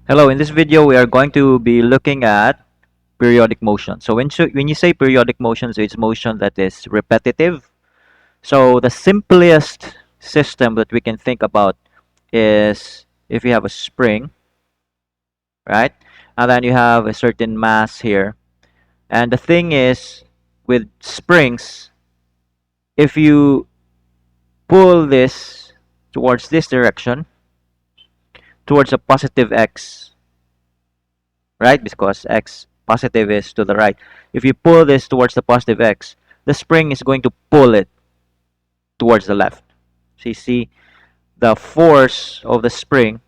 Hello, in this video we are going to be looking at periodic motion. So when you say periodic motion, so it's motion that is repetitive. So the simplest system that we can think about is if you have a spring, right? And then you have a certain mass here. And the thing is with springs, if you pull this towards this direction, towards a positive x, right? Because x positive is to the right. If you pull this towards the positive x, the spring is going to pull it towards the left. So you see, the force of the spring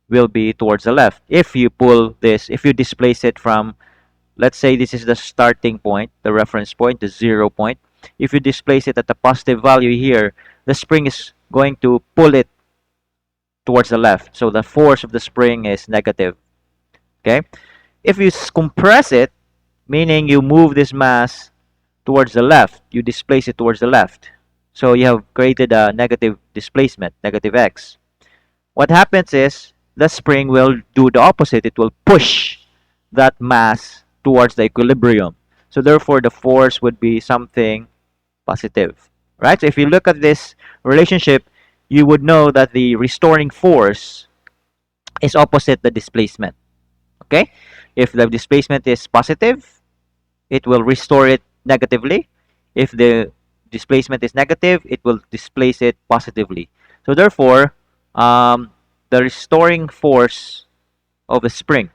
will be towards the left. If you pull this, if you displace it from, let's say this is the starting point, the reference point, the 0 point. If you displace it at the positive value here, the spring is going to pull it towards the left. So the force of the spring is negative. Okay? If you compress it, meaning you move this mass towards the left, you displace it towards the left. So you have created a negative displacement, negative x. What happens is the spring will do the opposite. It will push that mass towards the equilibrium. So therefore, the force would be something positive, right? So if you look at this relationship, you would know that the restoring force is opposite the displacement. Okay? If the displacement is positive, it will restore it negatively. If the displacement is negative, it will displace it positively. So therefore, the restoring force of a spring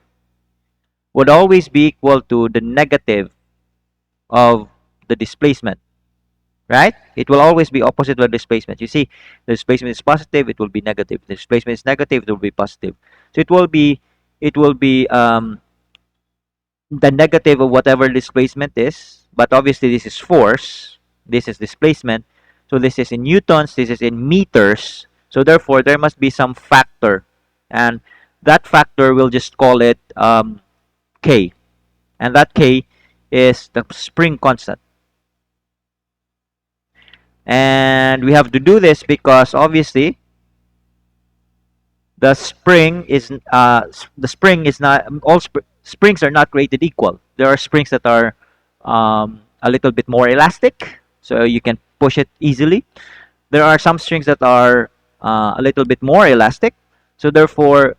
would always be equal to the negative of the displacement, right? It will always be opposite of the displacement. You see, the displacement is positive, it will be negative. The displacement is negative, it will be positive. So it will be the negative of whatever displacement is, but obviously this is force, this is displacement, so this is in newtons, this is in meters, so therefore there must be some factor, and that factor we'll just call it k, and that k is the spring constant. And we have to do this because obviously the spring is not springs are not created equal. There are springs that are a little bit more elastic, so you can push it easily. There are some springs that are a little bit more elastic, so therefore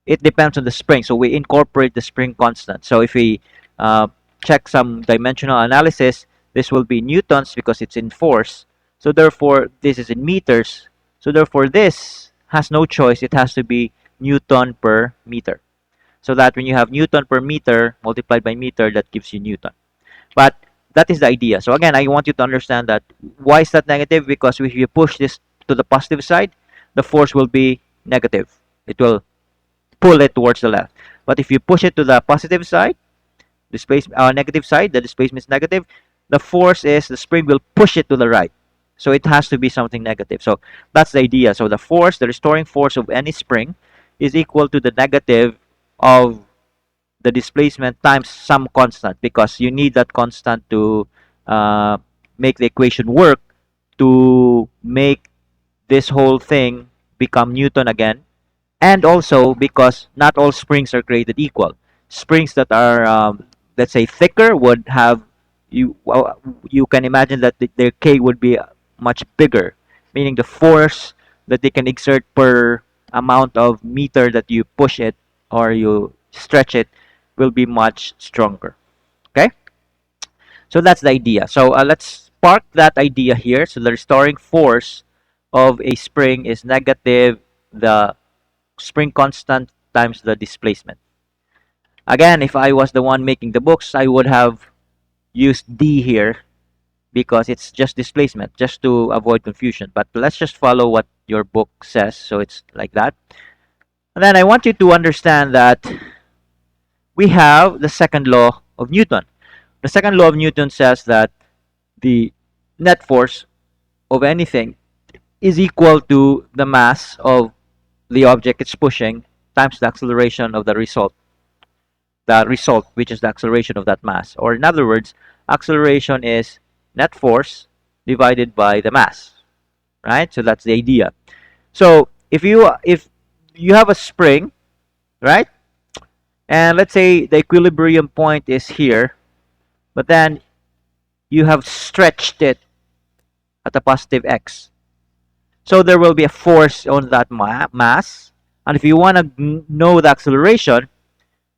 it depends on the spring. So we incorporate the spring constant. So if we check some dimensional analysis, this will be newtons because it's in force. So therefore this is in meters. So therefore this has no choice. It has to be Newton per meter. So that when you have Newton per meter multiplied by meter, that gives you Newton. But that is the idea. So again, I want you to understand that why is that negative? Because if you push this to the positive side, the force will be negative. It will pull it towards the left. But if you push it to the positive side, negative side, the displacement is negative, the force is the spring will push it to the right. So it has to be something negative. So that's the idea. So the force, the restoring force of any spring is equal to the negative of the displacement times some constant, because you need that constant to uh, make the equation work, to make this whole thing become Newton again, and also because not all springs are created equal. Springs that are, let's say, thicker would have you can imagine that their K would be much bigger, meaning the force that they can exert per amount of meter that you push it or you stretch it will be much stronger. Okay, so that's the idea. So let's park that idea here. So the restoring force of a spring is negative the spring constant times the displacement. Again, if I was the one making the books, I would have used D here because it's just displacement, just to avoid confusion. But let's just follow what your book says. So it's like that. And then I want you to understand that we have the second law of Newton. The second law of Newton says that the net force of anything is equal to the mass of the object it's pushing times the acceleration of the result. The result, which is the acceleration of that mass. Or in other words, acceleration is net force divided by the mass, right? So that's the idea. So if you have a spring right? And let's say the equilibrium point is here, but then you have stretched it at a positive x. So there will be a force on that mass. And if you want to know the acceleration,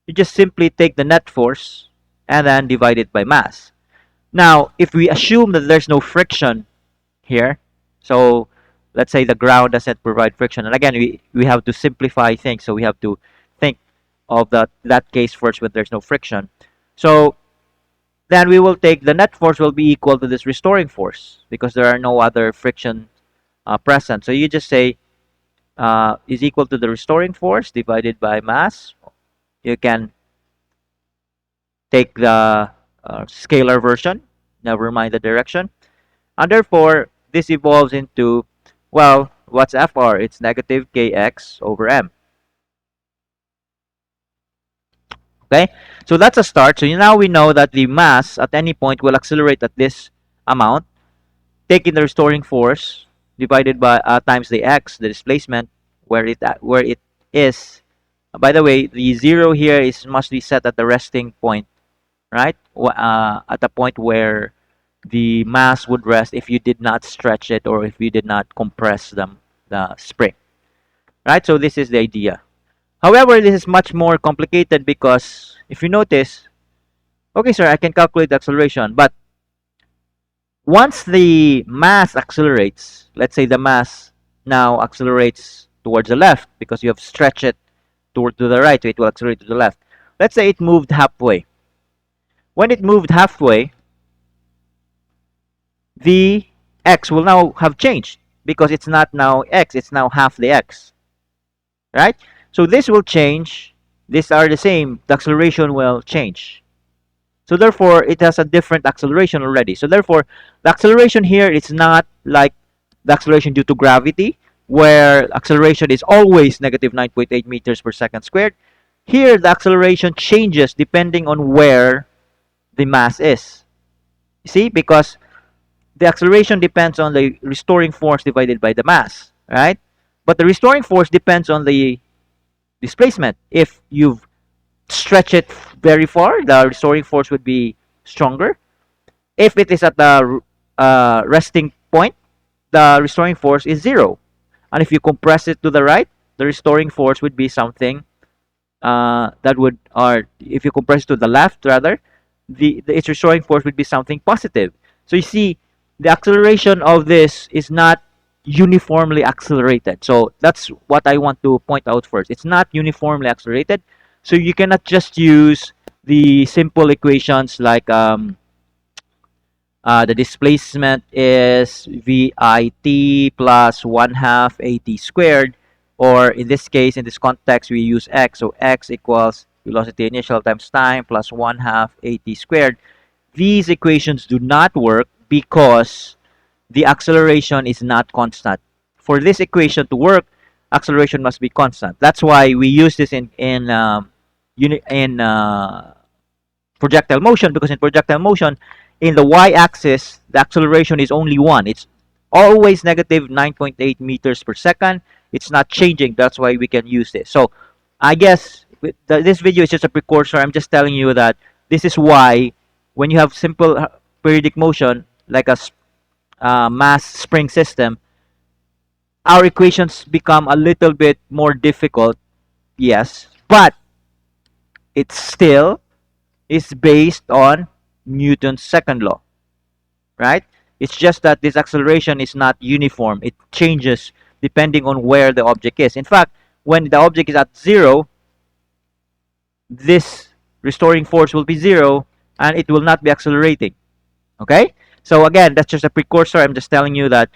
you just simply take the net force and then divide it by mass. Now, if we assume that there's no friction here, so let's say the ground doesn't provide friction, and again, we have to simplify things, so we have to think of that case first when there's no friction. So then we will take the net force will be equal to this restoring force because there are no other friction present. So you just say is equal to the restoring force divided by mass. You can take the scalar version, never mind the direction. And therefore, this evolves into, well, what's Fr? It's negative kx over m. Okay, so that's a start. So now we know that the mass at any point will accelerate at this amount, taking the restoring force divided by times the x, the displacement, where it is. By the way, the zero here is must be set at the resting point, right? At the point where the mass would rest if you did not stretch it or if you did not compress the spring, right? So this is the idea. However, this is much more complicated because if you notice, okay, sir, I can calculate the acceleration, but once the mass accelerates, let's say the mass now accelerates towards the left because you have stretched it toward to the right, so it will accelerate to the left. Let's say it moved halfway. When it moved halfway, the x will now have changed because it's not now x, it's now half the x, right? So this will change. These are the same. The acceleration will change. So therefore, it has a different acceleration already. So therefore, the acceleration here is not like the acceleration due to gravity, where acceleration is always negative 9.8 meters per second squared. Here, the acceleration changes depending on where the mass is. You see, because the acceleration depends on the restoring force divided by the mass, right? But the restoring force depends on the displacement. If you've stretched it very far, the restoring force would be stronger. If it is at the resting point, the restoring force is zero. And if you compress it to the right, the restoring force would be something that would, or if you compress it to the left rather, its restoring force would be something positive. So you see, the acceleration of this is not uniformly accelerated. So that's what I want to point out first. It's not uniformly accelerated. So you cannot just use the simple equations like the displacement is VIT plus 1/2 AT squared, or in this case, in this context, we use x. So x equals velocity initial times time plus 1/2 AT squared. These equations do not work because the acceleration is not constant. For this equation to work, acceleration must be constant. That's why we use this in projectile motion, because in projectile motion, in the y-axis, the acceleration is only 1. It's always negative 9.8 meters per second. It's not changing. That's why we can use this. So I guess this video is just a precursor. I'm just telling you that this is why when you have simple periodic motion, like a mass spring system, our equations become a little bit more difficult, yes, but it still is based on Newton's second law, right? It's just that this acceleration is not uniform. It changes depending on where the object is. In fact, when the object is at 0, this restoring force will be 0 and it will not be accelerating. Okay? So again, that's just a precursor. I'm just telling you that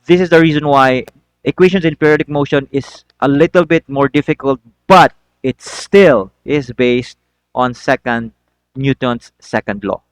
this is the reason why equations in periodic motion is a little bit more difficult, but it still is based on Newton's second law.